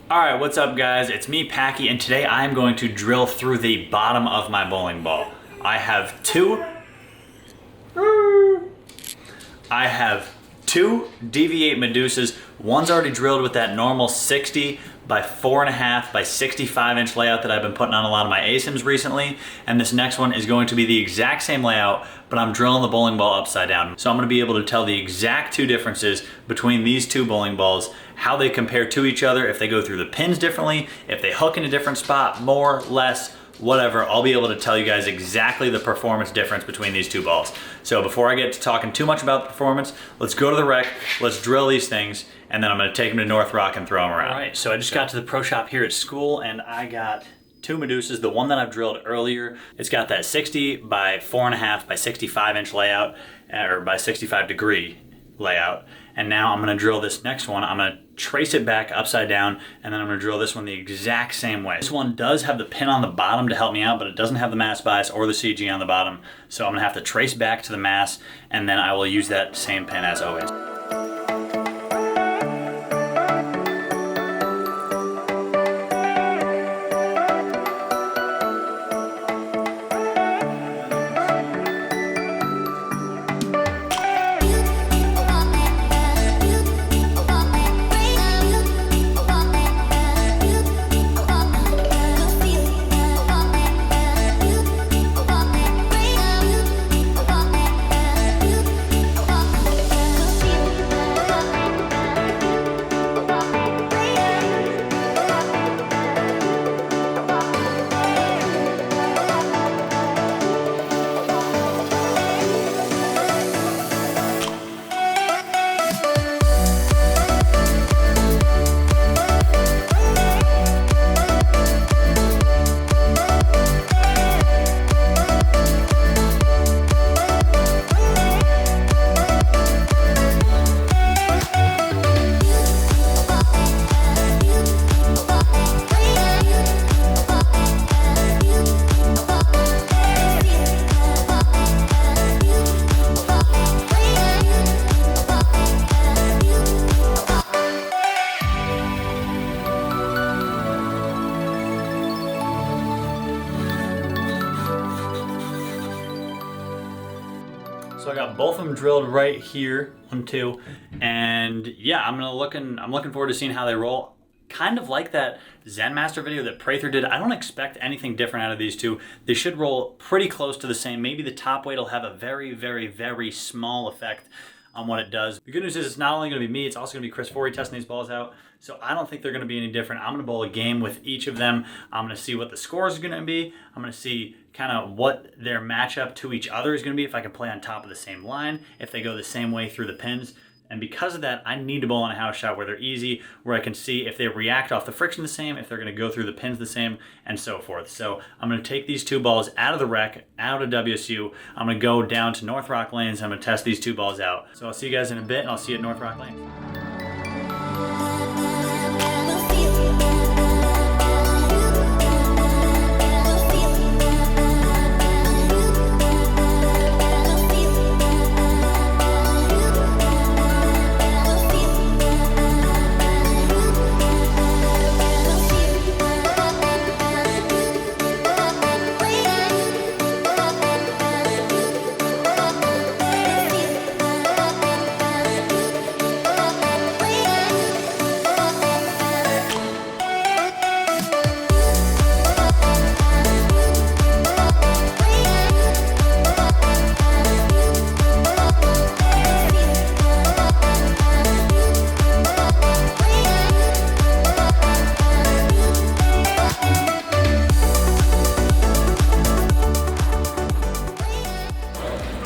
Alright, what's up guys? It's me, Packy, and today I'm going to drill through the bottom of my bowling ball. I have two DV8 Medusas. One's already drilled with that normal 60 by 4.5 by 65 inch layout that I've been putting on a lot of my ASIMs recently. And this next one is going to be the exact same layout, but I'm drilling the bowling ball upside down. So I'm gonna be able to tell the exact two differences between these two bowling balls, how they compare to each other, if they go through the pins differently, if they hook in a different spot, more, less, whatever. I'll be able to tell you guys exactly the performance difference between these two balls. So before I get to talking too much about the performance, let's go to the rec, let's drill these things, and then I'm gonna take them to North Rock and throw them around. All right, so I just got to the pro shop here at school and I got two Medusas. The one that I've drilled earlier, it's got that 60 by 4.5 by 65 inch layout, or by 65 degree layout. And now I'm gonna drill this next one. I'm gonna trace it back upside down, and then I'm gonna drill this one the exact same way. This one does have the pin on the bottom to help me out, but it doesn't have the mass bias or the CG on the bottom. So I'm gonna have to trace back to the mass, and then I will use that same pin as always. So I got both of them drilled right here, 1, 2, and yeah, I'm looking forward to seeing how they roll. Kind of like that Zen Master video that Prather did. I don't expect anything different out of these two. They should roll pretty close to the same. Maybe the top weight will have a very, very, very small effect on what it does. The good news is it's not only gonna be me, it's also gonna be Chris Forey testing these balls out. So I don't think they're gonna be any different. I'm gonna bowl a game with each of them. I'm gonna see what the score is gonna be. I'm gonna see kind of what their matchup to each other is gonna be, if I can play on top of the same line, if they go the same way through the pins. And because of that, I need to bowl on a house shot where they're easy, where I can see if they react off the friction the same, if they're gonna go through the pins the same, and so forth. So I'm gonna take these two balls out of the rec, out of WSU. I'm gonna go down to North Rock Lanes. I'm gonna test these two balls out. So I'll see you guys in a bit, and I'll see you at North Rock Lanes.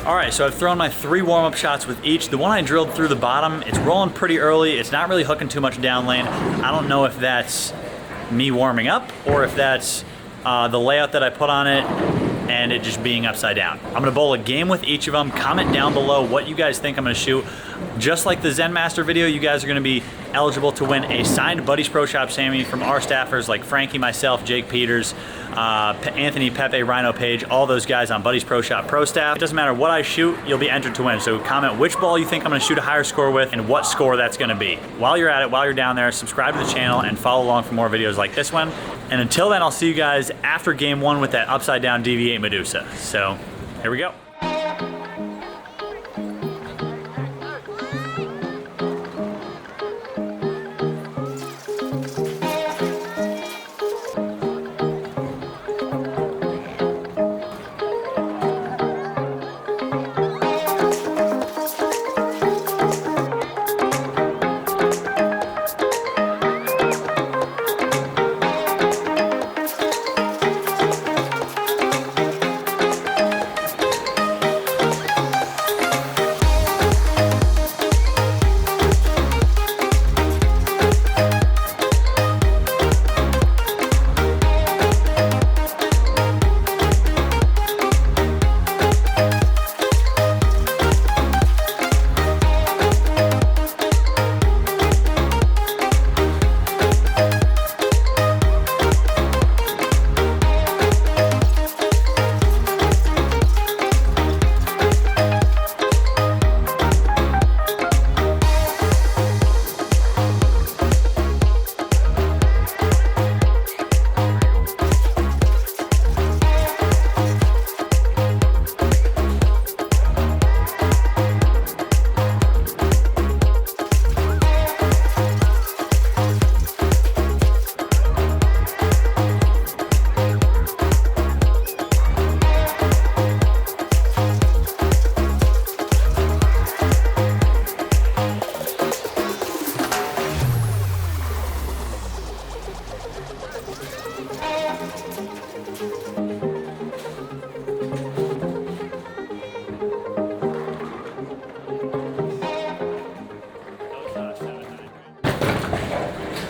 All right, so I've thrown my 3 warm-up shots with each. The one I drilled through the bottom, it's rolling pretty early. It's not really hooking too much down lane. I don't know if that's me warming up or if that's the layout that I put on it and it just being upside down. I'm gonna bowl a game with each of them. Comment down below what you guys think I'm gonna shoot. Just like the Zen Master video, you guys are gonna be eligible to win a signed Buddy's Pro Shop Sammy from our staffers like Frankie, myself, Jake Peters, Anthony, Pepe, Rhino Page, all those guys on Buddy's Pro Shop Pro Staff. It doesn't matter what I shoot, you'll be entered to win. So comment which ball you think I'm gonna shoot a higher score with and what score that's gonna be. While you're at it, while you're down there, subscribe to the channel and follow along for more videos like this one. And until then, I'll see you guys after game one with that upside down DV8 Medusa. So here we go.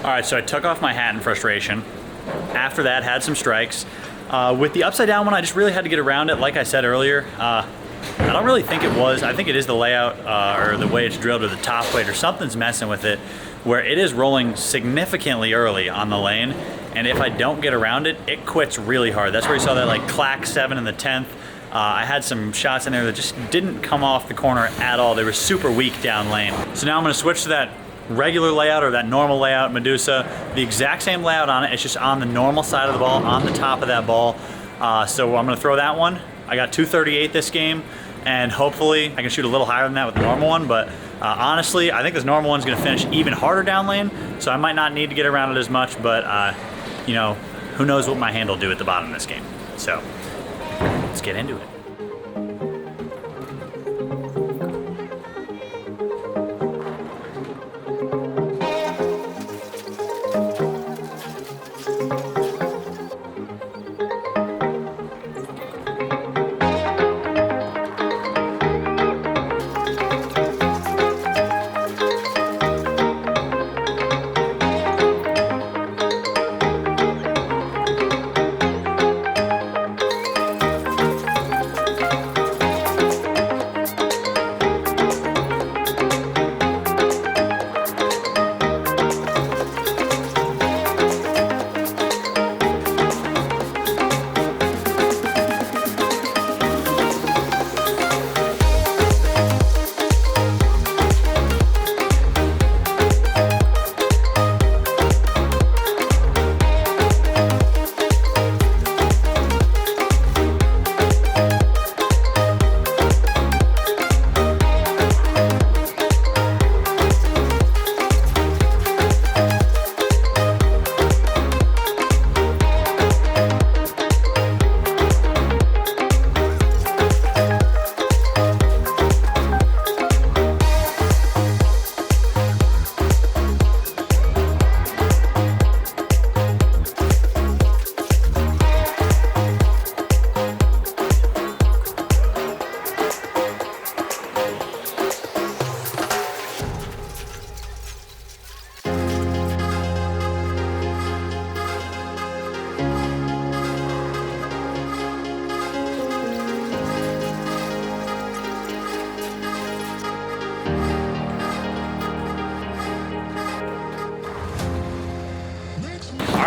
All right, so I took off my hat in frustration. After that, had some strikes. With the upside down one, I just really had to get around it. Like I said earlier, I don't really think it was. I think it is the layout or the way it's drilled or the top plate or something's messing with it where it is rolling significantly early on the lane. And if I don't get around it, it quits really hard. That's where you saw that like clack 7 in the 10th. I had some shots in there that just didn't come off the corner at all. They were super weak down lane. So now I'm gonna switch to that regular layout or that normal layout Medusa. The exact same layout on it, it's just on the normal side of the ball, on the top of that ball. So I'm gonna throw that one. I got 238 this game, and hopefully I can shoot a little higher than that with the normal one, but honestly, I think this normal one's gonna finish even harder down lane, so I might not need to get around it as much, but you know, who knows what my hand will do at the bottom of this game. So let's get into it.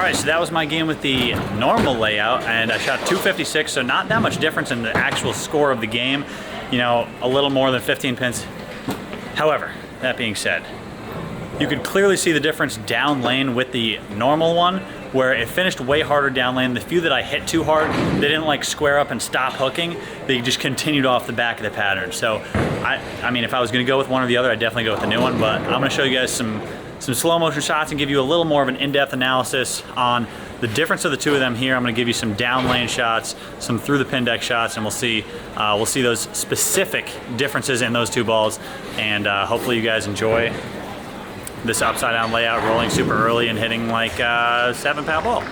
right, so that was my game with the normal layout, and I shot 256, so not that much difference in the actual score of the game. You know, a little more than 15 pins. However, that being said, you could clearly see the difference down lane with the normal one, where it finished way harder down lane. The few that I hit too hard, they didn't like square up and stop hooking. They just continued off the back of the pattern. So, I mean, if I was gonna go with one or the other, I'd definitely go with the new one, but I'm gonna show you guys some slow motion shots and give you a little more of an in-depth analysis on the difference of the two of them here. I'm gonna give you some down lane shots, some through the pin deck shots, and we'll see those specific differences in those two balls, and hopefully you guys enjoy this upside down layout, rolling super early and hitting like a 7-pound ball.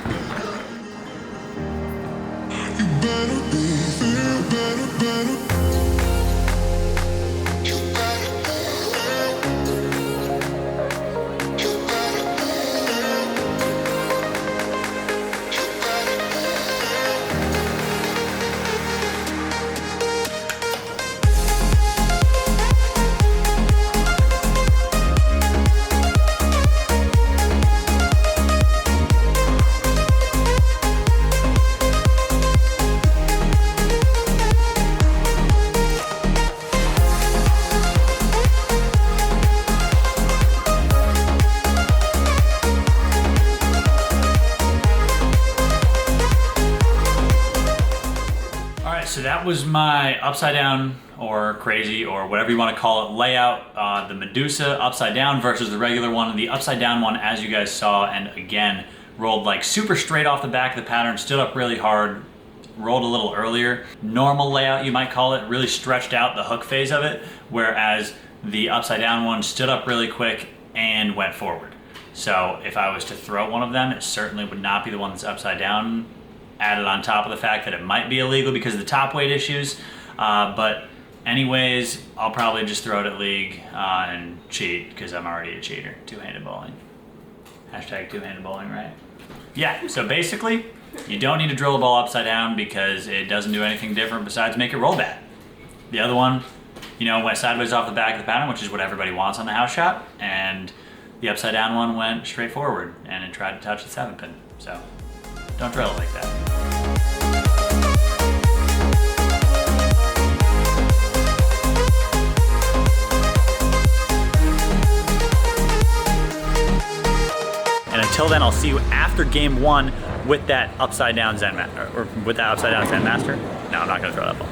So that was my upside down or crazy or whatever you want to call it layout. The Medusa upside down versus the regular one. The upside down one, as you guys saw, and again, rolled like super straight off the back of the pattern, stood up really hard, rolled a little earlier. Normal layout, you might call it, really stretched out the hook phase of it, whereas the upside down one stood up really quick and went forward. So if I was to throw one of them, it certainly would not be the one that's upside down, added on top of the fact that it might be illegal because of the top weight issues. But anyways, I'll probably just throw it at league and cheat because I'm already a cheater. Two-handed bowling. Hashtag two-handed bowling, right? Yeah, so basically, you don't need to drill a ball upside down because it doesn't do anything different besides make it roll bad. The other one, you know, went sideways off the back of the pattern, which is what everybody wants on the house shot, and the upside down one went straight forward and it tried to touch the 7-pin. So don't drill it like that. And until then, I'll see you after game one with that upside down Zen Master. No, I'm not gonna throw that ball.